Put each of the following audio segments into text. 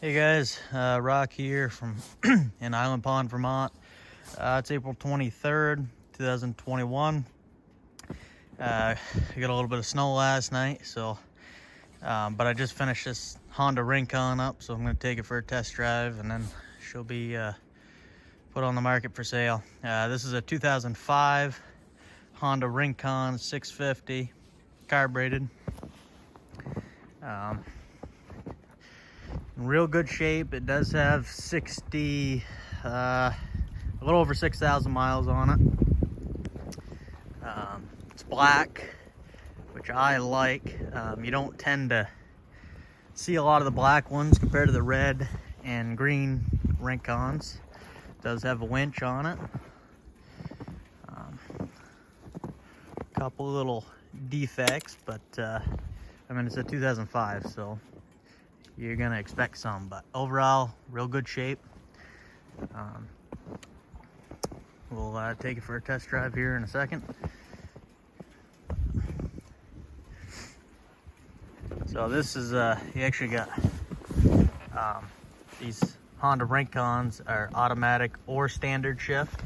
Hey guys, Rock here from in Island Pond, Vermont. It's April 23rd, 2021. I got a little bit of snow last night, so but I just finished this Honda Rincon up, so I'm going to take it for a test drive, and then she'll be put on the market for sale. This is a 2005 Honda Rincon 650 carbureted. In real good shape. It does have a little over 6,000 miles on it. It's black, which I like. You don't tend to see a lot of the black ones compared to the red and green Rincons. It does have a winch on it. A couple little defects, but I mean, it's a 2005, so you're gonna expect some, but overall, real good shape. We'll take it for a test drive here in a second. So this is, you actually got, these Honda Rincons are automatic or standard shift,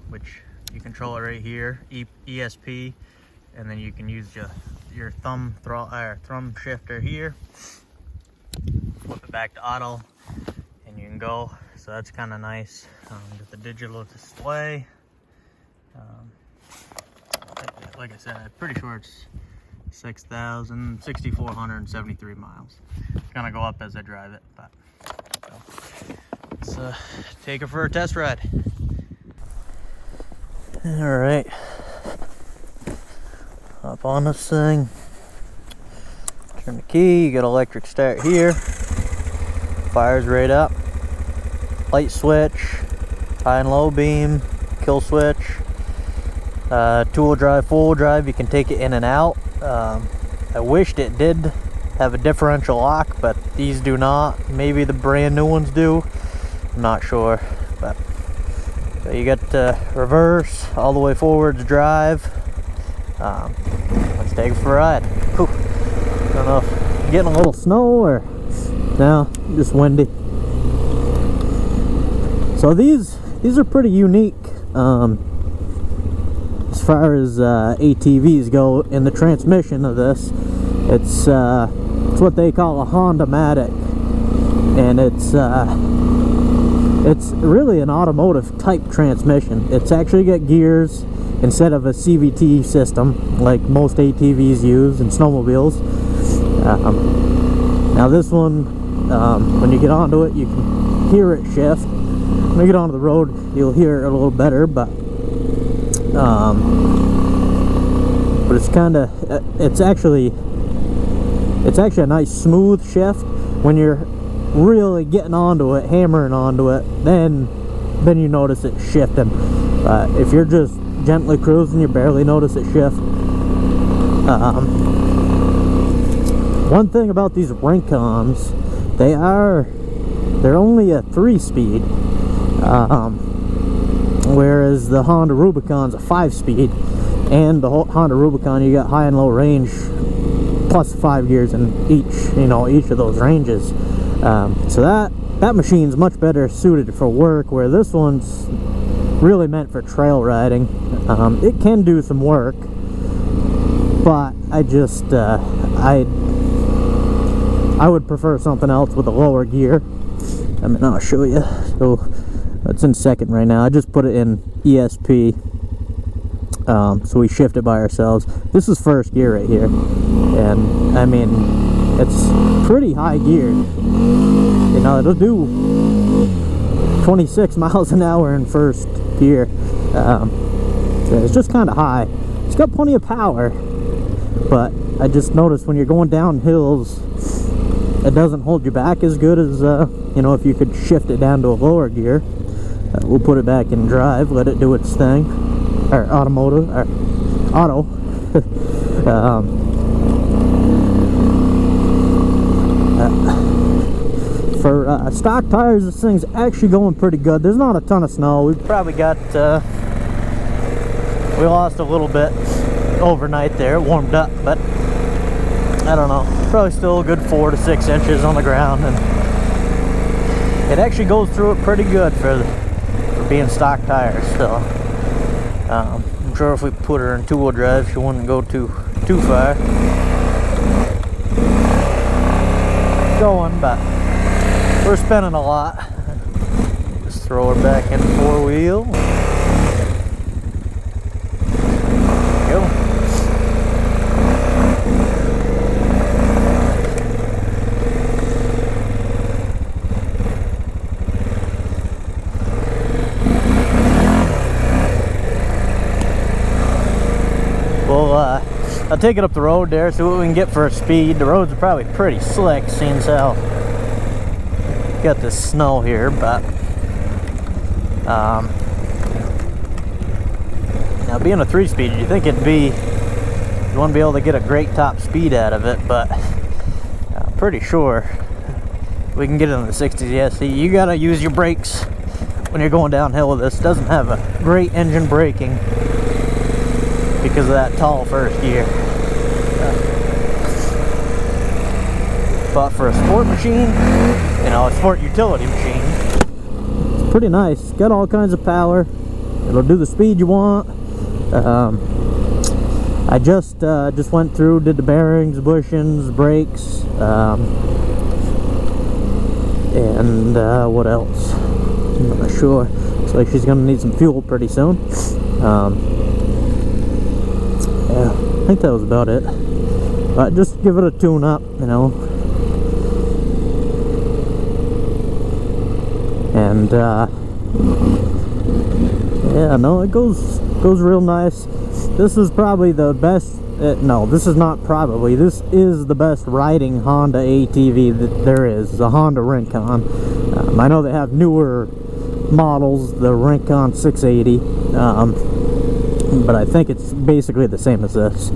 which you control it right here, ESP, and then you can use your thumb shifter here. Flip it back to auto and you can go, so that's kind of nice. Get the digital display. Like I said, I'm pretty sure it's 6,473 miles. It's gonna go up as I drive it, but so let's take it for a test ride. All right, hop on this thing. Turn the key, you got electric start here. Fires right up. Light switch, high and low beam, kill switch. Two-wheel drive, four-wheel drive, you can take it in and out. I wished it did have a differential lock, but these do not. Maybe the brand new ones do. I'm not sure. But so you got reverse, all the way forwards drive. Let's take it for a ride. Whew. I don't know if getting a little snow or no, just windy. So these are pretty unique as far as ATVs go. In the transmission of this, it's what they call a Honda-matic, and it's really an automotive type transmission. It's actually got gears instead of a CVT system like most ATVs use and snowmobiles. Now this one, when you get onto it, you can hear it shift. When you get onto the road, you'll hear it a little better, but it's kind of, it's actually a nice smooth shift. When you're really getting onto it, hammering onto it, then you notice it shifting. But if you're just gently cruising, you barely notice it shift. One thing about these Rincons, they're only a 3-speed, whereas the Honda Rubicon's a 5-speed, and the Honda Rubicon, you got high and low range plus 5 gears in each of those ranges. So that machine's much better suited for work, where this one's really meant for trail riding. It can do some work, but I would prefer something else with a lower gear. I mean, I'll show you. So it's in second right now. I just put it in ESP, so we shift it by ourselves. This is first gear right here, and I mean, it's pretty high gear. You know, it'll do 26 miles an hour in first gear. So it's just kind of high. It's got plenty of power, but I just noticed when you're going down hills, it doesn't hold you back as good as if you could shift it down to a lower gear. We'll put it back in drive, let it do its thing, or auto. For stock tires, this thing's actually going pretty good. There's not a ton of snow. We've probably got we lost a little bit overnight there. It warmed up, but I don't know, probably still a good 4 to 6 inches on the ground, and it actually goes through it pretty good for being stock tires. So I'm sure if we put her in 2-wheel drive, she wouldn't go too far going, but we're spinning a lot. Just throw her back in 4-wheel. There we go. I'll take it up the road there, see what we can get for a speed. The roads are probably pretty slick, seeing as how got this snow here, but now being a 3-speed, you think it'd be, you want to be able to get a great top speed out of it, but I'm pretty sure we can get it in the 60s. Yeah, see, you gotta use your brakes when you're going downhill with this. It doesn't have a great engine braking because of that tall first gear. But for a sport machine, you know, a sport utility machine, it's pretty nice. Got all kinds of power. It'll do the speed you want. I just went through, did the bearings, bushings, brakes, and what else? I'm not sure. Looks like she's gonna need some fuel pretty soon. Yeah, I think that was about it. But just give it a tune-up, you know. And yeah, no, it goes real nice. This is probably the best. No, this is not probably. This is the best riding Honda ATV that there is. The Honda Rincon. I know they have newer models, the Rincon 680. But I think it's basically the same as this.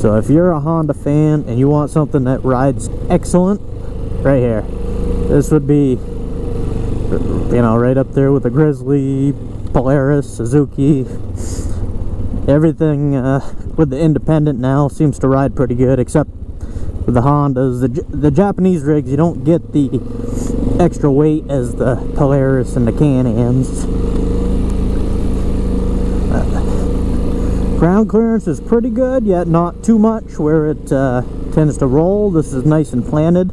So if you're a Honda fan and you want something that rides excellent, right here, this would be, you know, right up there with the Grizzly, Polaris, Suzuki. Everything with the Independent now seems to ride pretty good, except with the Hondas. The Japanese rigs, you don't get the extra weight as the Polaris and the Can-Ams. Ground clearance is pretty good, yet not too much where it tends to roll. This is nice and planted.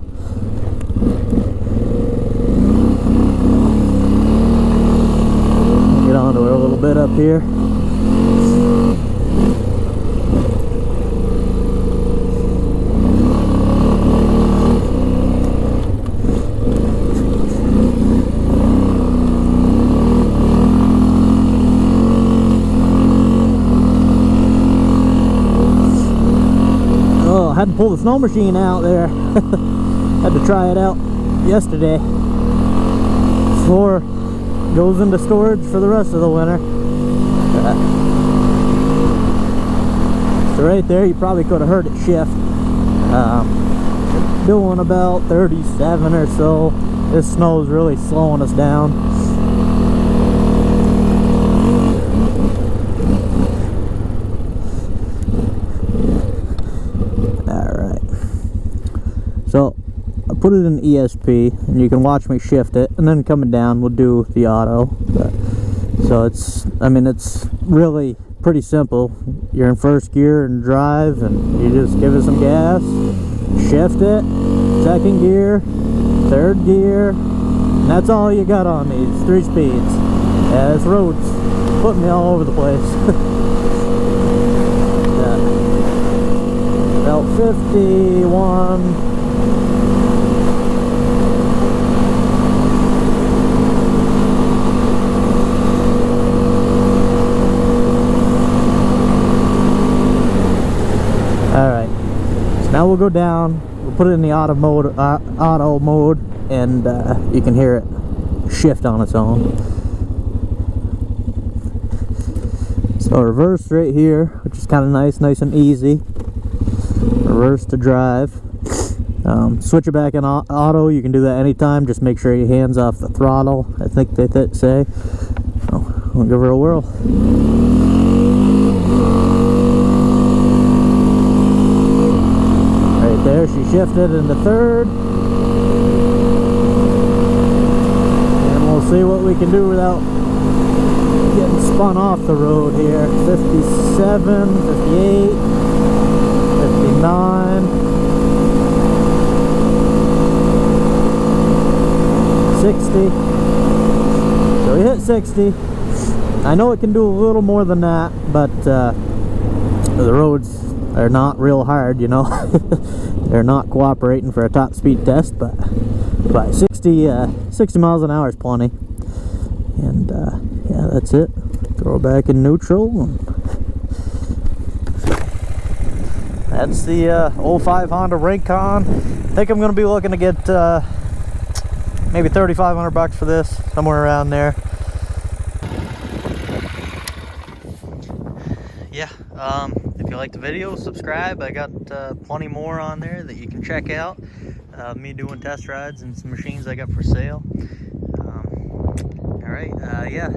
Get onto it a little bit up here. Had to pull the snow machine out there. Had to try it out yesterday before it goes into storage for the rest of the winter. So right there, you probably could have heard it shift. Doing about 37 or so. This snow is really slowing us down. So I put it in ESP and you can watch me shift it, and then coming down we'll do the auto. So it's, I mean, it's really pretty simple. You're in first gear and drive, and you just give it some gas, shift it, second gear, third gear, and that's all you got on these 3 speeds. Yeah, this road's putting me all over the place. About 51. Alright, so now we'll go down, we'll put it in the auto mode, and you can hear it shift on its own. So reverse right here, which is kind of nice and easy. Reverse to drive. Switch it back in auto, you can do that anytime, just make sure your hand's off the throttle, I think they say. So, we'll give her a whirl. There, she shifted into third, see what we can do without getting spun off the road here. 57, 58, 59, 60. So we hit 60. I know it can do a little more than that, but the roads are not real hard, you know. They're not cooperating for a top speed test, but 60 miles an hour is plenty. And yeah, that's it. Throw it back in neutral. And that's the 05 Honda Rincon. I think I'm going to be looking to get maybe $3,500 for this, somewhere around there. Yeah, if you like the video, subscribe. I got plenty more on there that you can check out. Me doing test rides and some machines I got for sale. All right, yeah.